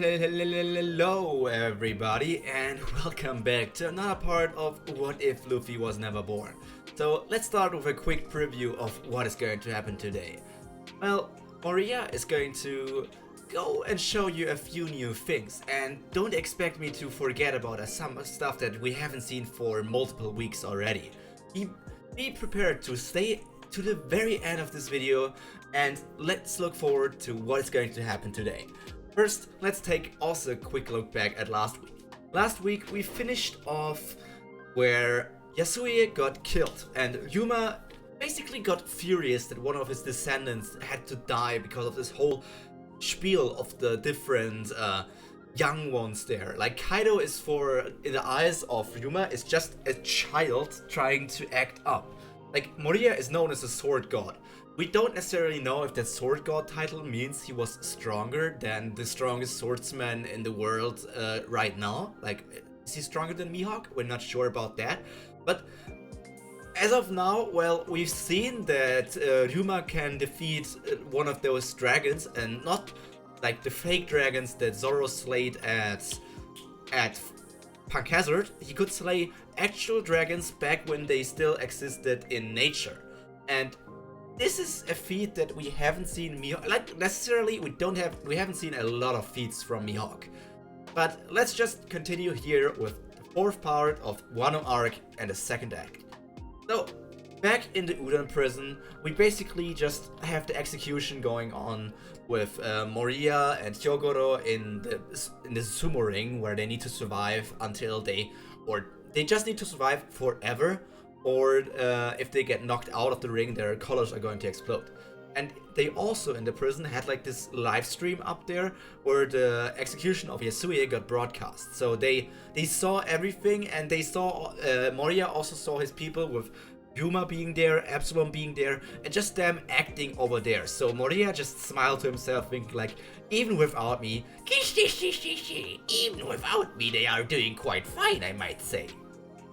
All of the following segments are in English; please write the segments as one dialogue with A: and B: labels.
A: Hello everybody and welcome back to another part of What If Luffy Was Never Born. So let's start with a quick preview of what is going to happen today. Well, Moria is going to go and show you a few new things, and don't expect me to forget about some stuff that we haven't seen for multiple weeks already. Be prepared to stay to the very end of this video and let's look forward to what is going to happen today. First, let's take also a quick look back at last week. Last week we finished off where Yasue got killed and Yuma basically got furious that one of his descendants had to die because of this whole spiel of the different young ones there. Like Kaido is, in the eyes of Yuma, is just a child trying to act up. Like Moria is known as a sword god. We don't necessarily know if that sword god title means he was stronger than the strongest swordsman in the world right now. Like, is he stronger than Mihawk? We're not sure about that. But as of now, well, we've seen that Ryuma can defeat one of those dragons, and not like the fake dragons that Zoro slayed at Punk Hazard. He could slay actual dragons back when they still existed in nature. And this is a feat that we haven't seen Mihawk, like necessarily we haven't seen a lot of feats from Mihawk. But let's just continue here with the fourth part of Wano arc and the second act. So, back in the Udon prison, we basically just have the execution going on with Moria and Hyogoro in the sumo ring, where they need to survive until they just need to survive forever, or if they get knocked out of the ring, their colors are going to explode. And they also in the prison had like this live stream up there where the execution of Yasue got broadcast. So they saw everything, and they saw Moria also saw his people with Yuma being there, Absalom being there, and just them acting over there. So Moria just smiled to himself, thinking like, even without me, even without me, they are doing quite fine, I might say.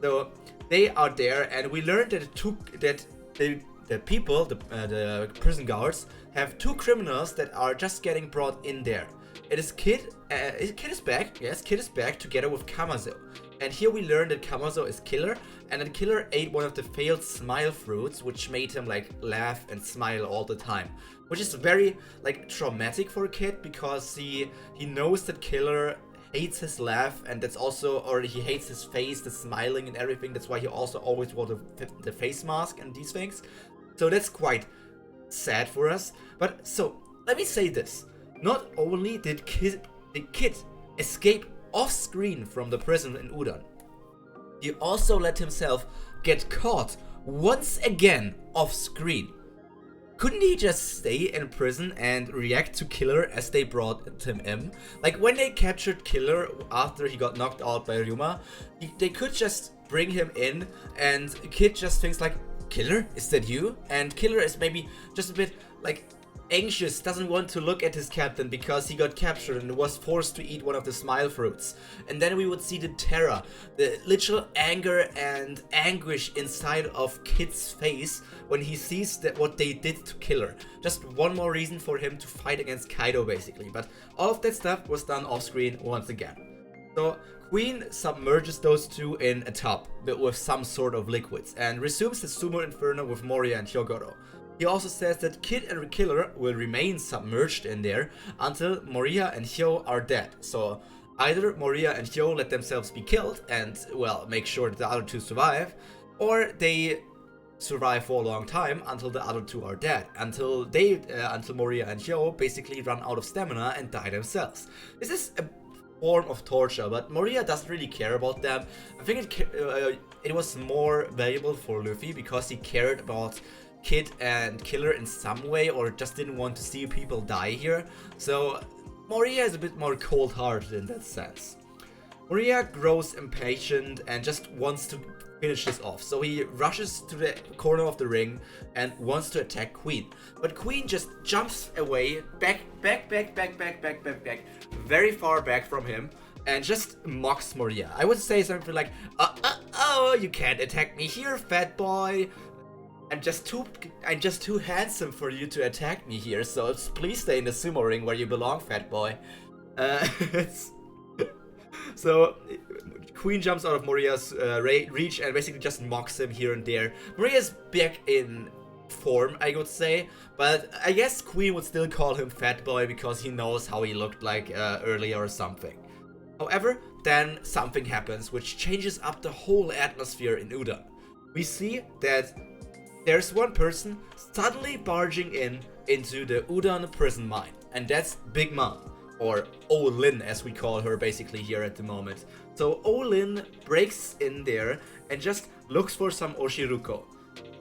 A: So they are there, and we learned that the people, the prison guards, have two criminals that are just getting brought in there. It is Kid is back, yes, Kid is back together with Kamazo. And here we learn that Kamazo is Killer, and that Killer ate one of the failed smile fruits, which made him like laugh and smile all the time. Which is very like traumatic for a kid, because he knows that Killer hates his laugh, and that's also, or he hates his face, the smiling and everything. That's why he also always wore the face mask and these things. So that's quite sad for us. But so let me say this: not only did the kid escape off screen from the prison in Udon, he also let himself get caught once again off screen. Couldn't he just stay in prison and react to Killer as they brought him in? Like when they captured Killer after he got knocked out by Ryuma, they could just bring him in, and Kid just thinks like, Killer, is that you? And Killer is maybe just a bit like anxious, doesn't want to look at his captain because he got captured and was forced to eat one of the smile fruits. And then we would see the terror, the literal anger and anguish inside of Kid's face when he sees that what they did to Killer. Just one more reason for him to fight against Kaido, basically. But all of that stuff was done off screen once again. So Queen submerges those two in a tub with some sort of liquids and resumes the Sumo Inferno with Moria and Hyogoro. He also says that Kid and Killer will remain submerged in there until Moria and Hyo are dead. So either Moria and Hyo let themselves be killed and, well, make sure that the other two survive, or they survive for a long time until the other two are dead, until Moria and Hyo basically run out of stamina and die themselves. This is a form of torture, but Moria doesn't really care about them. I think it was more valuable for Luffy because he cared about Kid and Killer in some way, or just didn't want to see people die here. So Moria is a bit more cold-hearted in that sense. Moria grows impatient and just wants to finish this off, so he rushes to the corner of the ring and wants to attack Queen. But Queen just jumps away, back, very far back from him, and just mocks Moria. I would say something like, oh, you can't attack me here, fat boy. I'm just too handsome for you to attack me here, so please stay in the sumo ring where you belong, fat boy. It's so Queen jumps out of Moriya's reach and basically just mocks him here and there. Moriya's back in form, I would say, but I guess Queen would still call him Fat Boy because he knows how he looked like earlier or something. However, then something happens which changes up the whole atmosphere in Udon. We see that there's one person suddenly barging into the Udon prison mine, and that's Big Mom, or O-Lin as we call her basically here at the moment. So O-Lin breaks in there and just looks for some Oshiruko.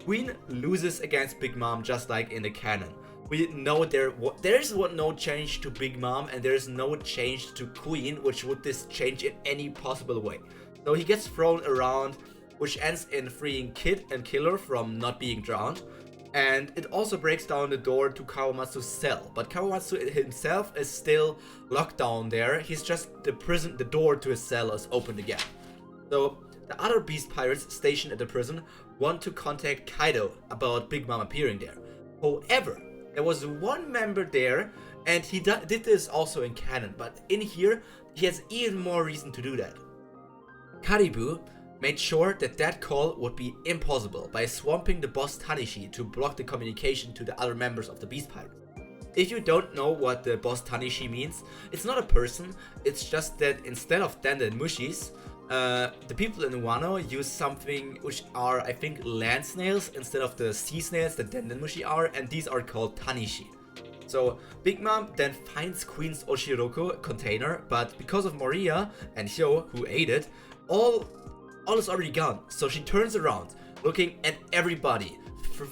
A: Queen loses against Big Mom just like in the canon. We know there's no change to Big Mom and there's no change to Queen, which would this change in any possible way. So he gets thrown around, which ends in freeing Kid and Killer from not being drowned. And it also breaks down the door to Kawamatsu's cell, but Kawamatsu himself is still locked down there. He's just the door to his cell is opened again. So the other beast pirates stationed at the prison want to contact Kaido about Big Mom appearing there. However, there was one member there, and he did this also in canon, but in here he has even more reason to do that. Karibu made sure that that call would be impossible by swamping the boss Tanishi to block the communication to the other members of the Beast Pirates. If you don't know what the boss Tanishi means, it's not a person, it's just that instead of Denden Mushis, the people in Wano use something which are, I think, land snails instead of the sea snails that Denden Mushi are, and these are called Tanishi. So Big Mom then finds Queen's Oshiroko container, but because of Moriya and Hyo, who ate it, all is already gone. So she turns around, looking at everybody,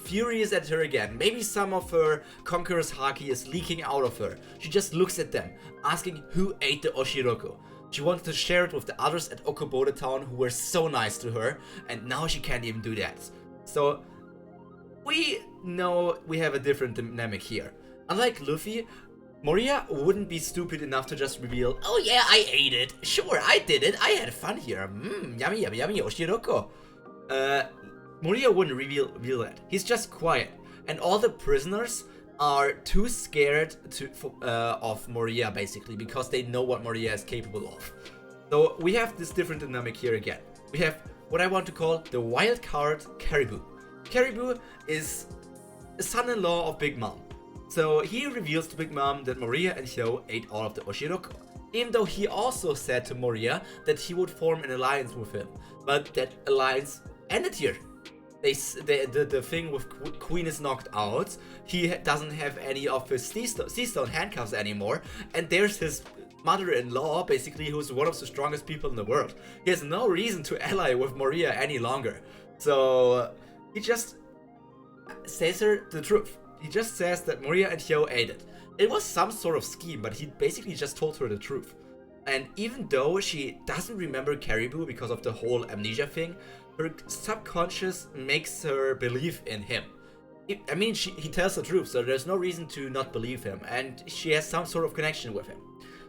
A: furious at her again. Maybe some of her conqueror's haki is leaking out of her. She just looks at them, asking who ate the Oshiroko. She wanted to share it with the others at Okobode Town who were so nice to her, and now she can't even do that. So we know we have a different dynamic here. Unlike Luffy, Moriya wouldn't be stupid enough to just reveal, "Oh yeah, I ate it. Sure, I did it. I had fun here. Yummy, yummy, yummy, Oshiroko." Moriya wouldn't reveal that. He's just quiet, and all the prisoners are too scared of Moriya basically because they know what Moriya is capable of. So we have this different dynamic here again. We have what I want to call the wild card Caribou. Caribou is the son-in-law of Big Mom. So he reveals to Big Mom that Moriya and Hyo ate all of the Oshiroko, even though he also said to Moriya that he would form an alliance with him. But that alliance ended here. The thing with Queen is knocked out, he doesn't have any of his sea stone handcuffs anymore, and there's his mother-in-law, basically, who's one of the strongest people in the world. He has no reason to ally with Moriya any longer. So he just says her the truth. He just says that Moriya and Hyo ate it. It was some sort of scheme, but he basically just told her the truth. And even though she doesn't remember Caribou because of the whole amnesia thing, her subconscious makes her believe in him. I mean, he tells the truth, so there's no reason to not believe him, and she has some sort of connection with him.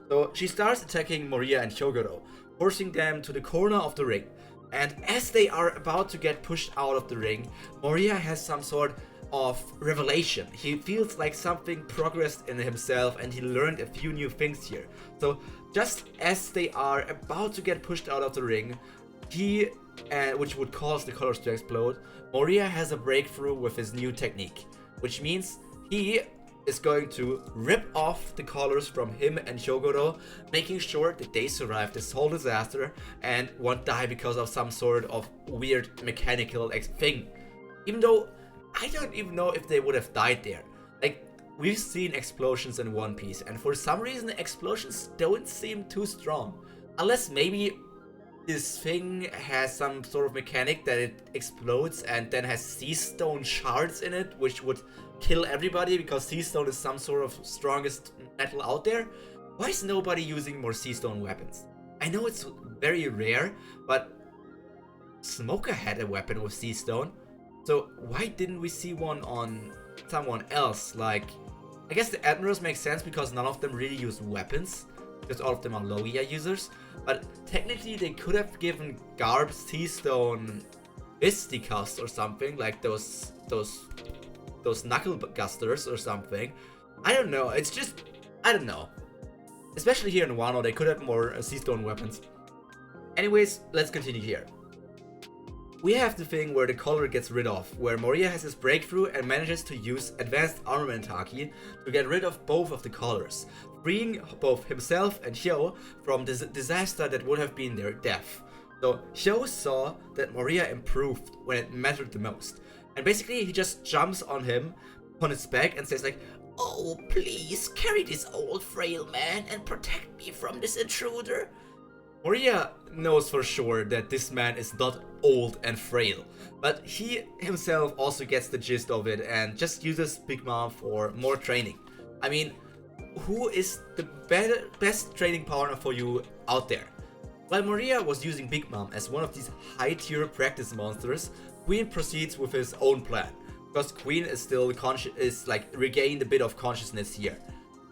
A: So she starts attacking Moriya and Hyogoro, forcing them to the corner of the ring. And as they are about to get pushed out of the ring, Moriya has some sort of revelation. He feels like something progressed in himself and he learned a few new things here. So just as they are about to get pushed out of the ring, which would cause the colors to explode, Moriya has a breakthrough with his new technique, which means he is going to rip off the collars from him and Hyogoro, making sure that they survive this whole disaster and won't die because of some sort of weird mechanical thing. Even though I don't even know if they would have died there. Like, we've seen explosions in One Piece, and for some reason the explosions don't seem too strong. Unless maybe this thing has some sort of mechanic that it explodes and then has sea stone shards in it, which would kill everybody because sea stone is some sort of strongest metal out there. Why is nobody using more sea stone weapons? I know it's very rare, but Smoker had a weapon with sea stone. So why didn't we see one on someone else? Like, I guess the admirals make sense because none of them really use weapons, because all of them are Logia users. But technically they could have given Garb sea stone fisticuffs or something, like those knuckle gusters or something. I don't know. It's just, I don't know. Especially here in Wano, they could have more sea stone weapons. Anyways, let's continue here. We have the thing where the color gets rid of, where Moria has his breakthrough and manages to use advanced armament haki to get rid of both of the colors, freeing both himself and Hyo from this disaster that would have been their death. So Hyo saw that Moria improved when it mattered the most, and basically he just jumps on him, on his back, and says like, "Oh, please carry this old frail man and protect me from this intruder." Moria knows for sure that this man is not old and frail, but he himself also gets the gist of it and just uses Big Mom for more training. I mean, who is the best training partner for you out there? While Moria was using Big Mom as one of these high-tier practice monsters, Queen proceeds with his own plan, because Queen is still regained a bit of consciousness here.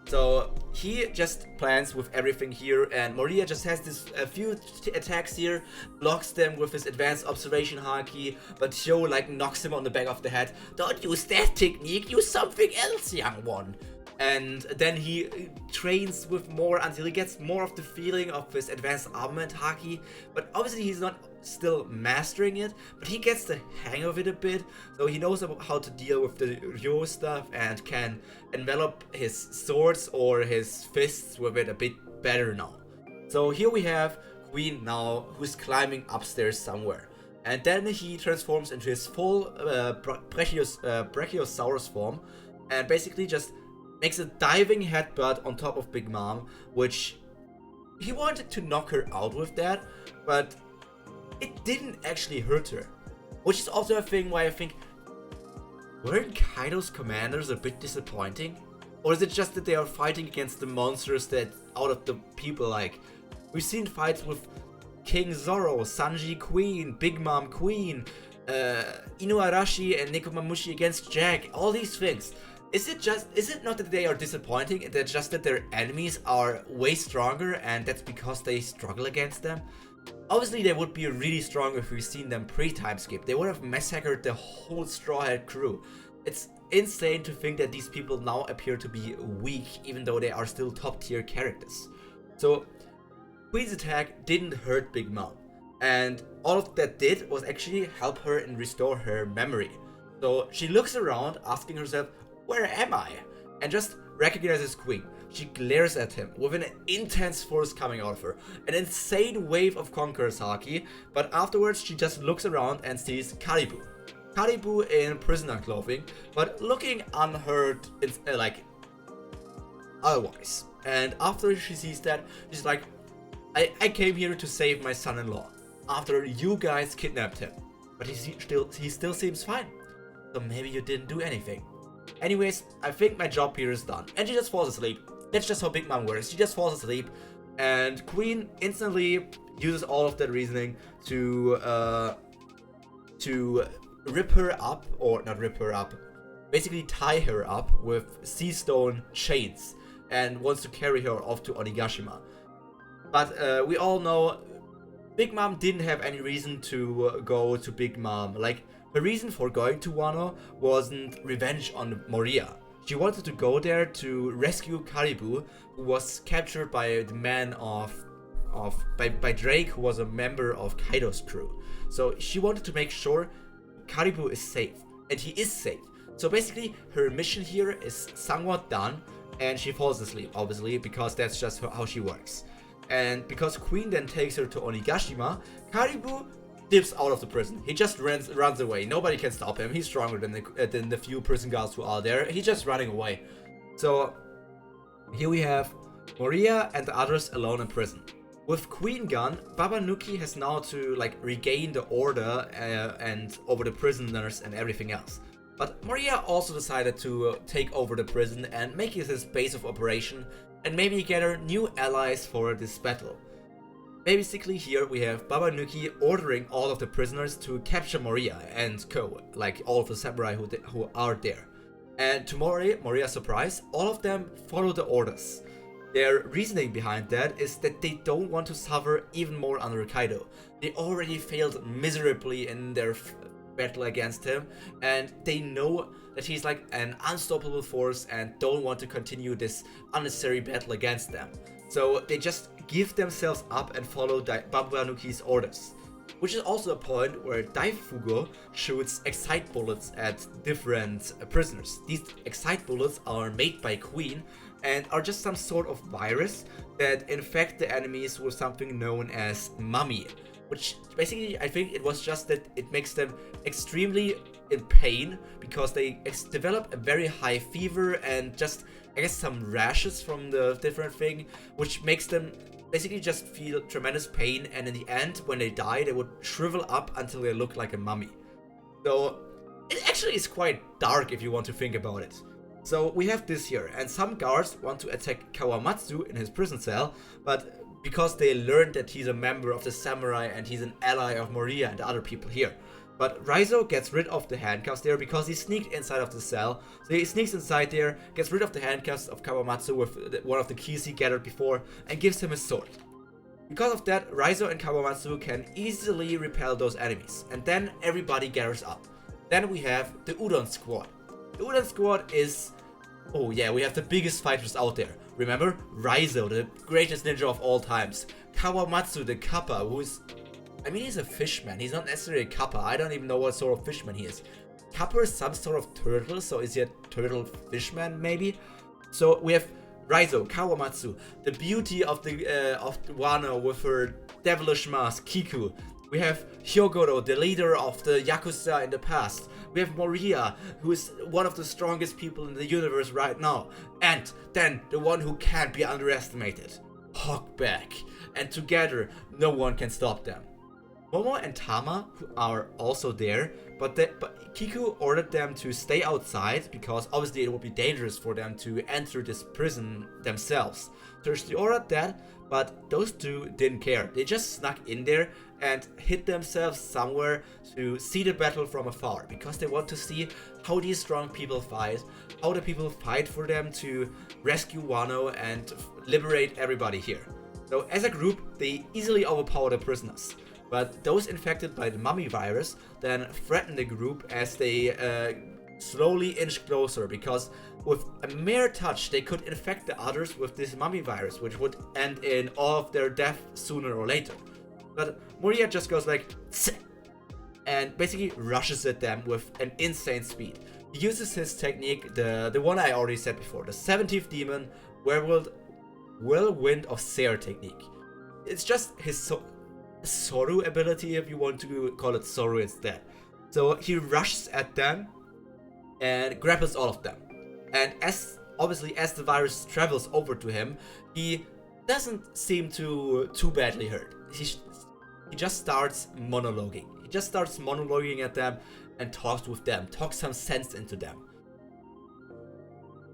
A: So he just plans with everything here, and Moria just has this few attacks here, blocks them with his advanced observation haki, but Hyo like knocks him on the back of the head. "Don't use that technique, use something else, young one." And then he trains with more until he gets more of the feeling of his advanced armament haki, but obviously he's not still mastering it, but he gets the hang of it a bit, so he knows about how to deal with the Ryo stuff and can envelop his swords or his fists with it a bit better now. So here we have Queen now, who's climbing upstairs somewhere, and then he transforms into his full Brachiosaurus form and basically just makes a diving headbutt on top of Big Mom, which he wanted to knock her out with that, but it didn't actually hurt her. Which is also a thing why I think, weren't Kaido's commanders a bit disappointing? Or is it just that they are fighting against the monsters that out of the people, like, we've seen fights with King Zoro, Sanji Queen, Big Mom Queen, Inuarashi and Nekomamushi against Jack, all these things. Is it not that they are disappointing, it's just that their enemies are way stronger and that's because they struggle against them? Obviously they would be really strong if we've seen them pre-time skip. They would have massacred the whole Straw Hat crew. It's insane to think that these people now appear to be weak even though they are still top tier characters. So Queen's attack didn't hurt Big Mom, and all of that did was actually help her and restore her memory. So she looks around asking herself, "Where am I?" and just recognizes Queen. She glares at him with an intense force coming out of her, an insane wave of Conqueror's haki, but afterwards she just looks around and sees Caribou. Caribou in prisoner clothing, but looking unhurt, otherwise. And after she sees that, she's like, I came here to save my son-in-law after you guys kidnapped him, but he still seems fine, so maybe you didn't do anything. Anyways, I think my job here is done. And she just falls asleep. That's just how Big Mom works. She just falls asleep. And Queen instantly uses all of that reasoning to rip her up, or not rip her up, basically tie her up with sea stone chains and wants to carry her off to Onigashima. But we all know Big Mom didn't have any reason to go to Big Mom. Like, her reason for going to Wano wasn't revenge on Moria. She wanted to go there to rescue Caribou, who was captured by the man by Drake, who was a member of Kaido's crew. So she wanted to make sure Caribou is safe, and he is safe. So basically, her mission here is somewhat done, and she falls asleep, obviously, because that's just how she works. And because Queen then takes her to Onigashima, Caribou dips out of the prison. He just runs away. Nobody can stop him. He's stronger than the few prison guards who are there. He's just running away. So here we have Moria and the others alone in prison. With Queen gone, Babanuki has now to regain the order and over the prisoners and everything else. But Moria also decided to take over the prison and make it his base of operation and maybe gather new allies for this battle. Basically here we have Babanuki ordering all of the prisoners to capture Moria and co, like all of the samurai who are there. And to Moria's surprise, all of them follow the orders. Their reasoning behind that is that they don't want to suffer even more under Kaido. They already failed miserably in their battle against him, and they know that he's like an unstoppable force and don't want to continue this unnecessary battle against them. So they just give themselves up and follow Babanuki's orders. Which is also a point where Daifugo shoots excite bullets at different prisoners. These excite bullets are made by Queen and are just some sort of virus that infect the enemies with something known as mummy. Which basically, I think it was just that it makes them extremely in pain because they develop a very high fever and just, I guess, some rashes from the different thing, which makes them basically just feel tremendous pain, and in the end, when they die, they would shrivel up until they look like a mummy. So it actually is quite dark if you want to think about it. So we have this here, and some guards want to attack Kawamatsu in his prison cell, but because they learned that he's a member of the samurai and he's an ally of Moria and the other people here. But Raizo gets rid of the handcuffs there because he sneaked inside of the cell. So he sneaks inside there, gets rid of the handcuffs of Kawamatsu with one of the keys he gathered before, and gives him his sword. Because of that, Raizo and Kawamatsu can easily repel those enemies. And then everybody gathers up. Then we have the Udon Squad. The Udon Squad is... oh yeah, we have the biggest fighters out there. Remember? Raizo, the greatest ninja of all times. Kawamatsu, the Kappa, who is... I mean, he's a fishman. He's not necessarily a Kappa. I don't even know what sort of fishman he is. Kappa is some sort of turtle, so is he a turtle fishman, maybe? So we have Raizo, Kawamatsu, the beauty of Wano with her devilish mask, Kiku. We have Hyogoro, the leader of the Yakuza in the past. We have Moria, who is one of the strongest people in the universe right now. And then the one who can't be underestimated, Hawkback. And together, no one can stop them. Momo and Tama are also there, but Kiku ordered them to stay outside because obviously it would be dangerous for them to enter this prison themselves. So she ordered that, but those two didn't care. They just snuck in there and hid themselves somewhere to see the battle from afar because they want to see how these strong people fight, how the people fight for them to rescue Wano and liberate everybody here. So as a group, they easily overpower the prisoners. But those infected by the mummy virus then threaten the group as they slowly inch closer, because with a mere touch they could infect the others with this mummy virus, which would end in all of their death sooner or later. But Moria just goes like tss, and basically rushes at them with an insane speed. He uses his technique, the one I already said before, the 17th Demon Whirlwind of Seer technique. It's just his Soru ability, if you want to call it Soru instead. So he rushes at them and grapples all of them. And as the virus travels over to him, he doesn't seem too badly hurt. He just starts monologuing. He just starts monologuing at them and talks with them, talks some sense into them.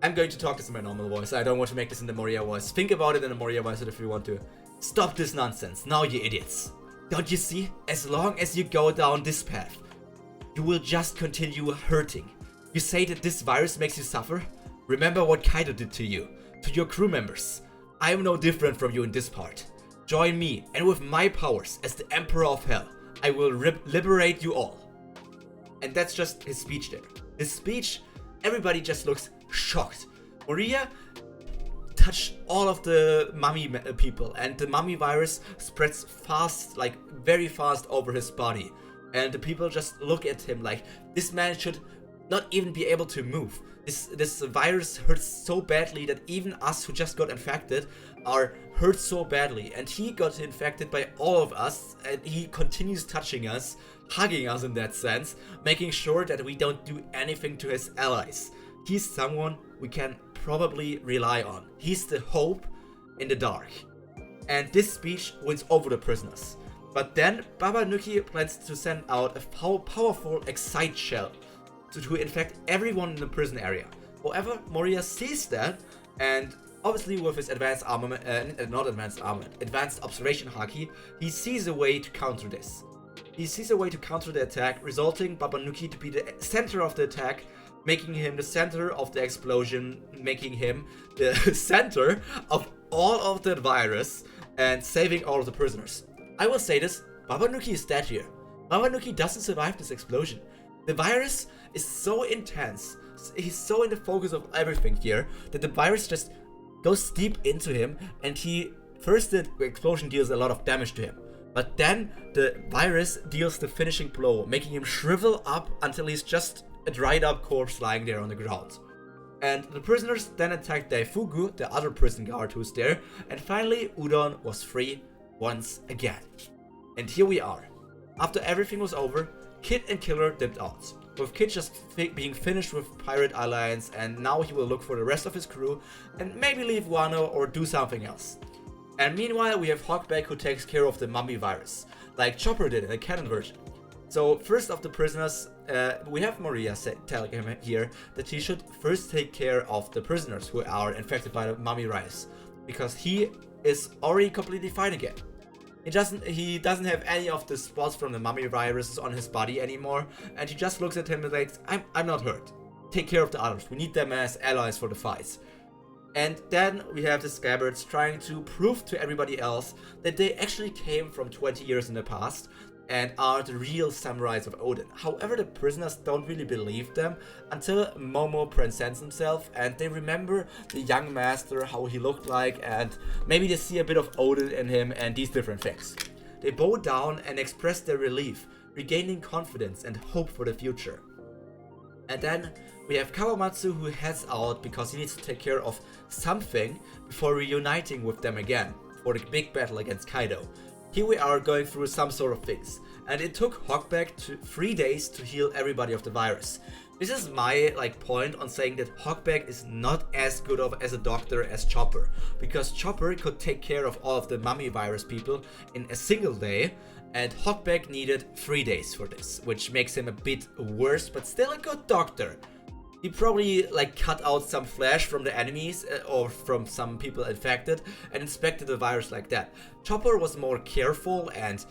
A: I'm going to talk this in my normal voice. I don't want to make this in the Moria voice. Think about it in the Moria voice if you want to. Stop this nonsense, now you idiots. Don't you see? As long as you go down this path, you will just continue hurting. You say that this virus makes you suffer? Remember what Kaido did to you, to your crew members. I am no different from you in this part. Join me, and with my powers as the Emperor of Hell, I will liberate you all. And that's just his speech there. His speech, everybody just looks shocked. Moria touched all of the mummy people, and the mummy virus spreads fast, like very fast over his body. And the people just look at him like, this man should not even be able to move. This virus hurts so badly that even us who just got infected are hurt so badly. And he got infected by all of us, and he continues touching us, hugging us in that sense, making sure that we don't do anything to his allies. He's someone we can probably rely on. He's the hope in the dark. And this speech wins over the prisoners. But then Babanuki plans to send out a powerful Excite shell to infect everyone in the prison area. However, Moria sees that, and obviously with his advanced armament, advanced observation haki, he sees a way to counter this. He sees a way to counter the attack, resulting Babanuki to be the center of the attack, making him the center of the explosion, making him the center of all of the virus, and saving all of the prisoners. I will say this, Babanuki is dead here. Babanuki doesn't survive this explosion. The virus is so intense, he's so in the focus of everything here, that the virus just goes deep into him, and first the explosion deals a lot of damage to him. But then the virus deals the finishing blow, making him shrivel up until he's just a dried up corpse lying there on the ground. And the prisoners then attacked Daifugu, the other prison guard who's there, and finally Udon was free once again. And here we are. After everything was over, Kid and Killer dipped out, with Kid just being finished with Pirate Alliance, and now he will look for the rest of his crew and maybe leave Wano or do something else. And meanwhile we have Hawkback, who takes care of the mummy virus, like Chopper did in the canon version. So first of the prisoners, we have Maria telling him here that he should first take care of the prisoners who are infected by the mummy virus, because he is already completely fine again. He doesn't have any of the spots from the mummy viruses on his body anymore, and he just looks at him and like, I'm not hurt. Take care of the others. We need them as allies for the fights. And then we have the Scabbards trying to prove to everybody else that they actually came from 20 years in the past and are the real samurais of Odin. However, the prisoners don't really believe them until Momo presents himself and they remember the young master, how he looked like, and maybe they see a bit of Odin in him and these different things. They bow down and express their relief, regaining confidence and hope for the future. And then we have Kawamatsu, who heads out because he needs to take care of something before reuniting with them again for the big battle against Kaido. Here we are going through some sort of things, and it took Hawkback 3 days to heal everybody of the virus. This is my point on saying that Hawkback is not as good as a doctor as Chopper, because Chopper could take care of all of the mummy virus people in a single day, and Hawkback needed 3 days for this, which makes him a bit worse, but still a good doctor. He probably cut out some flesh from the enemies or from some people infected and inspected the virus like that. Chopper was more careful and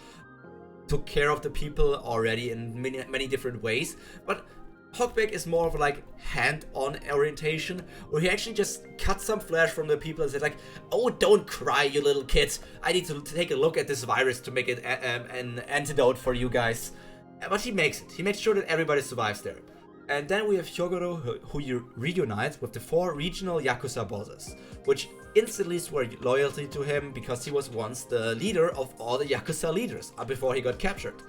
A: took care of the people already in many different ways, but Hawkback is more of a hand-on orientation, where he actually just cut some flesh from the people and said oh, don't cry, you little kids, I need to take a look at this virus to make it an antidote for you guys. But he makes it. He makes sure that everybody survives there. And then we have Hyogoro, who reunites with the 4 regional Yakuza bosses, which instantly swore loyalty to him because he was once the leader of all the Yakuza leaders before he got captured.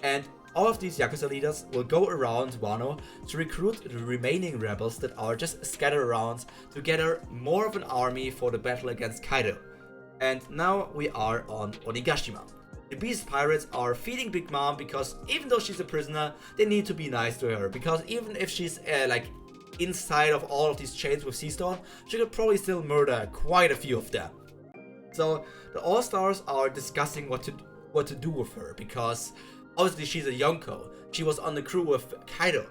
A: And all of these Yakuza leaders will go around Wano to recruit the remaining rebels that are just scattered around to gather more of an army for the battle against Kaido. And now we are on Onigashima. The Beast Pirates are feeding Big Mom because even though she's a prisoner, they need to be nice to her, because even if she's inside of all of these chains with Sea Stone, she could probably still murder quite a few of them. So the All-Stars are discussing what to do with her, because obviously she's a Yonko. She was on the crew with Kaido.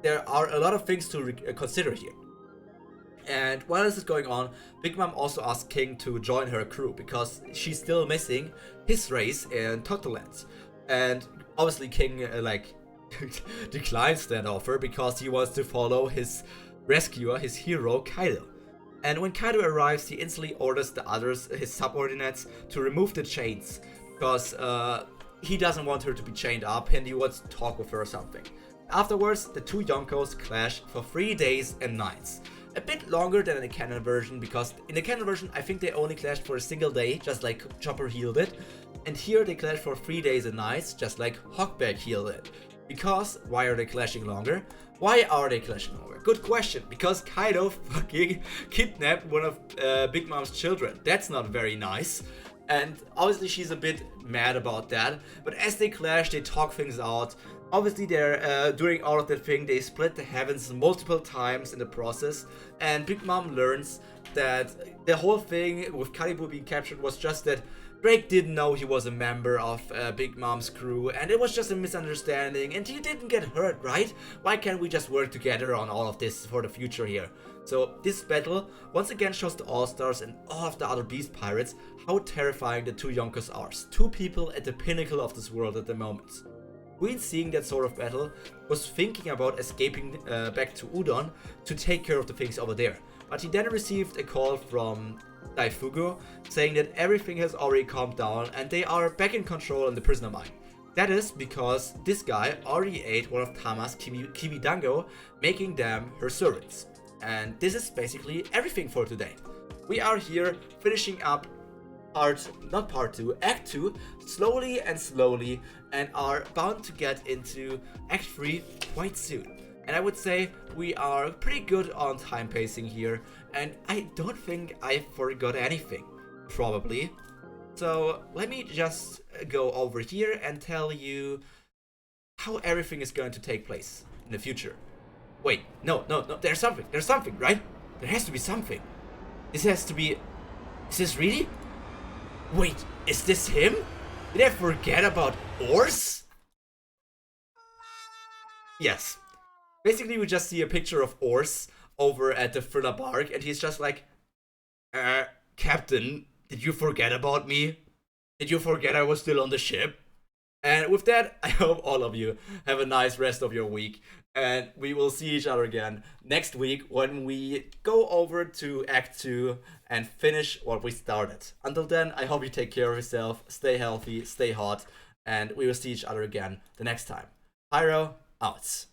A: There are a lot of things to consider here. And while this is going on, Big Mom also asked King to join her crew because she's still missing his race in Totoland. And obviously King declines that offer because he wants to follow his rescuer, his hero Kaido. And when Kaido arrives, he instantly orders the others, his subordinates, to remove the chains because he doesn't want her to be chained up and he wants to talk with her or something. Afterwards, the two Yonkos clash for 3 days and nights. A bit longer than in the canon version, because in the canon version I think they only clashed for a single day, just like Chopper healed it. And here they clashed for 3 days and nights, just like Hawkback healed it. Because, why are they clashing longer? Why are they clashing longer? Good question, because Kaido fucking kidnapped one of Big Mom's children. That's not very nice. And obviously she's a bit mad about that, but as they clash, they talk things out. Obviously they're during all of that thing, they split the heavens multiple times in the process, and Big Mom learns that the whole thing with Caribou being captured was just that Drake didn't know he was a member of Big Mom's crew, and it was just a misunderstanding, and he didn't get hurt, right? Why can't we just work together on all of this for the future here? So this battle once again shows the All-Stars and all of the other Beast Pirates how terrifying the two Yonkos are. 2 people at the pinnacle of this world at the moment. Queen, seeing that sort of battle, was thinking about escaping back to Udon to take care of the things over there. But he then received a call from Daifugu saying that everything has already calmed down and they are back in control in the prisoner mine. That is because this guy already ate one of Tama's kibidango, making them her servants. And this is basically everything for today. we are here finishing up Act 2, slowly and slowly, and are bound to get into Act 3 quite soon. And I would say we are pretty good on time pacing here, and I don't think I forgot anything, probably. So let me just go over here and tell you how everything is going to take place in the future. Wait, no, there's something, right? There has to be something. Is this really? Wait, is this him? Did I forget about Ors? Yes. Basically, we just see a picture of Ors over at the Thriller Bark, and he's just like, Captain, did you forget about me? Did you forget I was still on the ship? And with that, I hope all of you have a nice rest of your week. And we will see each other again next week when we go over to Act 2 and finish what we started. Until then, I hope you take care of yourself, stay healthy, stay hot, and we will see each other again the next time. Pyro, out.